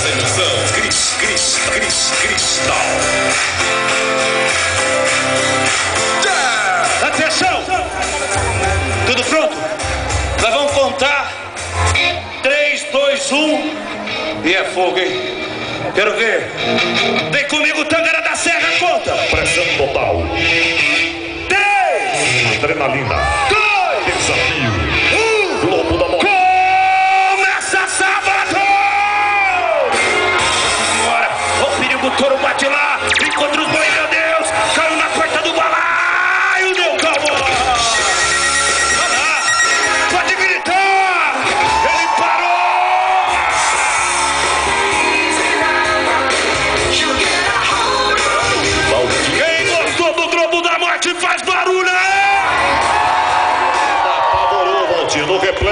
Nessa emoção, Cristal. Atenção! Tudo pronto? Nós vamos contar 3, 2, 1 e é fogo, hein? Quero ver. Vem comigo, Tangará da Serra, conta! Pressão total. 3, Adrenalina. 2, Desafio. Lobo da Morte. começa sábado! Bora! O perigo, o touro bate lá, encontra os bois, meu Deus! Caiu na porta do balaio, meu calma! Pode gritar! Ele parou! Quem gostou do Globo da Morte faz barulho! Apavorou, Valtinho, no replay.